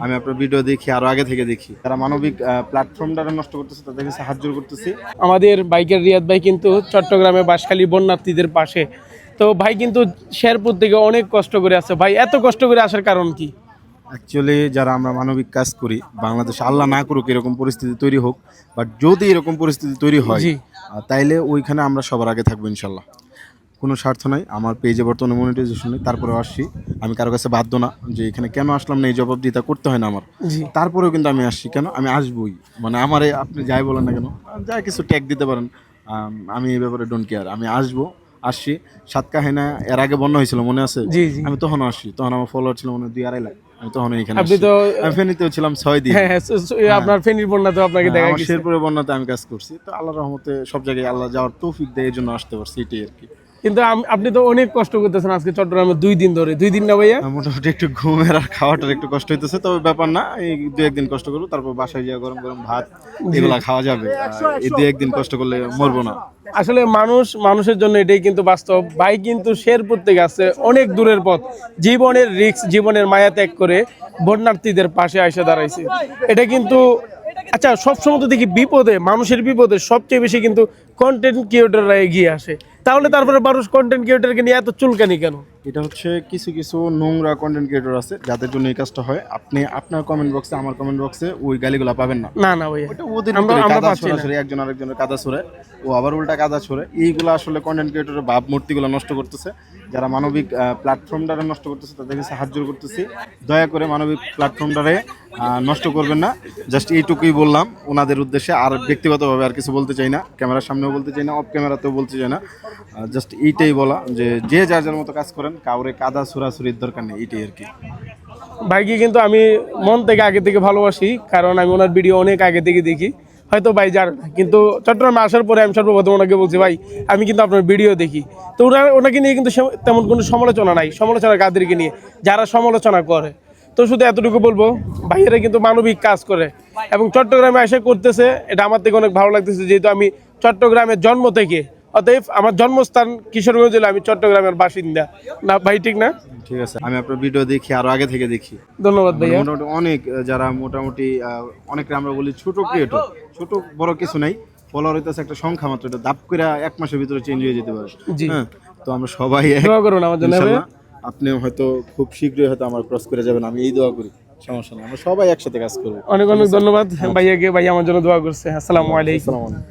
আমি আপনার ভিডিও দেখি, আরো আগে থেকে দেখি। তারা মানবিক প্ল্যাটফর্মটা নষ্ট করতেছে, তাদেরকে সাহায্য করতেছি। আমাদের বাইকের রিয়াদ ভাই কিন্তু চট্টগ্রামে বাঁশখালী বন্যার্থীদের পাশে। তো ভাই কিন্তু শেরপুর থেকে অনেক কষ্ট করে আসছে। ভাই এত কষ্ট করে আসার কারণ কি? অ্যাকচুয়ালি যারা আমরা মানবিক কাজ করি, বাংলাদেশে আল্লাহ না করুক এরকম পরিস্থিতি তৈরি হোক, বাট যদি এরকম পরিস্থিতি তৈরি হয় জি। তাইলে ওইখানে আমরা সবার আগে থাকবো ইনশাল্লাহ। কোনো স্বার্থ নাই, আমার পেজে বর্তমানে মনিটাইজেশন নেই, তারপরেও আসছি। আমি কারো কাছে বাধ্য না যে এখানে কেন আসলাম না এই জবাবদিহিতা করতে হয় না আমার। জি। তারপরেও কিন্তু আমি আসছি, কেন আমি আসবই। মানে আমারে আপনি যাই বলেন না কেন, যা কিছু ট্যাগ দিতে পারেন, আমি এই ব্যাপারে ডোন্ট কেয়ার। আমি আসছি। সাতকাহিনা এর আগে বন্যা হয়েছিল, মনে আছে? জি জি। আমি তখনও আসছি, তখন আমার ফলোয়ার ছিল মনে হয় 2-2.5 লাখ। আমি তখন এখানে আপনি আসছি। তো আমি ফেনীতেও ছিলাম 6 দিন। হ্যাঁ হ্যাঁ, আপনার ফেনীর বন্যা তো আপনাকে দেখা আমার গেছে। শেরপুরের বন্যাতে আমি কাজ করছি, তো আল্লাহর রহমতে সব জায়গায় আল্লাহ যাওয়ার তৌফিক দেয়, এই জন্য আসতে পারছি, এটাই আর কি। কিন্তু আপনি তো অনেক কষ্ট করতেছেন আজকে চট্টগ্রামে 2 দিন ধরে। 2 দিন না ভাইয়া? মোটামুটি একটু ঘুমের আর খাওয়াটার একটু কষ্ট হইতেছে, তবে ব্যাপার না। এই 2-1 দিন কষ্ট করবো, তারপর বাসায় গিয়ে গরম গরম ভাত এগুলা খাওয়া যাবে। এই 2-1 দিন কষ্ট করলে মরবো না। আসলে মানুষের জন্য এটাই কিন্তু বাস্তব। ভাই কিন্তু শেরপুর থেকে আসছে অনেক দূরের পথ, জীবনের রিস্ক, জীবনের মায়া ত্যাগ করে বন্যার্থীদের পাশে এসে দাঁড়াইছে। এটা কিন্তু আচ্ছা, সবসময় তো দেখি বিপদে, মানুষের বিপদে সবচেয়ে বেশি কিন্তু কন্টেন্ট ক্রিয়েটররা এগিয়ে আসে। তারপরে মানুষ কন্টেন্ট ক্রিয়েটরকে নিয়ে এত চুলকানি কেন? এটা হচ্ছে কিছু কিছু নোংরা কন্টেন্ট ক্রিয়েটর আছে যাদের জন্য এই কাজটা হয়। আপনি আপনার কমেন্ট বক্সে, আমার কমেন্ট বক্সে ওই গালিগুলা পাবেন না। না না ভাইয়া, ওটা ওদের আমরা ভিতরে কাদা পাচ্ছি না। ছড়াছড়ি, একজন আরেকজনের কাদা ছড়ে, ও আবার উল্টা কাদা ছড়ে। এইগুলো আসলে কন্টেন্ট ক্রিয়েটরের ভাবমূর্তিগুলো নষ্ট করতেছে। যারা মানবিক প্ল্যাটফর্মটারে নষ্ট করতেছে তাদেরকে সাহায্য করতেছি। দয়া করে মানবিক প্ল্যাটফর্মটারে নষ্ট করবেন না। জাস্ট এইটুকুই বললাম ওনাদের উদ্দেশ্যে। আর ব্যক্তিগতভাবে আর কিছু বলতে চাই না, ক্যামেরার সামনেও বলতে চাই না, অফ ক্যামেরাতেও বলতে চাই না। জাস্ট এইটাই বলা যে যে যার যার মতো কাজ করেন, কাউরে কাদা ছুড়াছুরির দরকার নেই, এইটাই আর কি। ভাইকে কিন্তু আমি মন থেকে আগে থেকে ভালোবাসি, কারণ আমি ওনার ভিডিও অনেক আগে থেকে দেখি। হয়তো ভাই জানেন না, কিন্তু চট্টগ্রামে আসার পরে আমি সর্বপ্রথম ওনাকে বলছি, ভাই আমি কিন্তু আপনার ভিডিও দেখি। তো ওনাকে নিয়ে কিন্তু তেমন কোনো সমালোচনা নাই। সমালোচনা কাদেরকে নিয়ে? যারা সমালোচনা করে। তো শুধু এতটুকু বলবো, ভাইয়েরা কিন্তু মানবিক কাজ করে এবং চট্টগ্রামে এসে করতেছে। এটা আমার থেকে অনেক ভালো লাগতেছে, যেহেতু আমি চট্টগ্রামের জন্ম থেকে, অতএব আমার জন্মস্থান কিশোরগঞ্জ জেলা, আমি চট্টগ্রামের বাসিন্দা। না ভাই, ঠিক না? ঠিক আছে, আমি আপনার ভিডিও দেখি, আরো আগে থেকে দেখি। ধন্যবাদ ভাইয়া। মোটামুটি অনেক যারা মোটামুটি অনেকে আমরা বলি ছোট ক্রিয়েটর, ছোট বড় কিছু নাই, ফলোয়ার হইতেছে একটা সংখ্যা মাত্র। এটা দাপ করে 1 মাসের ভিতরে চেঞ্জ হয়ে যেতে পারে। জি। হ্যাঁ, তো আমরা সবাই দোয়া করুন আমার জন্য। ইনশাআল্লাহ। আপনি হয়তো খুব শীঘ্রই হয়তো আমার ক্রস করে যাবেন, আমি এই দোয়া করি। সমস্যা নেই, আমরা সবাই একসাথে কাজ করবো। অনেক অনেক ধন্যবাদ ভাইয়াকে। ভাই আমার জন্য দোয়া করছে। আসসালামু আলাইকুম। আসসালামু আলাইকুম।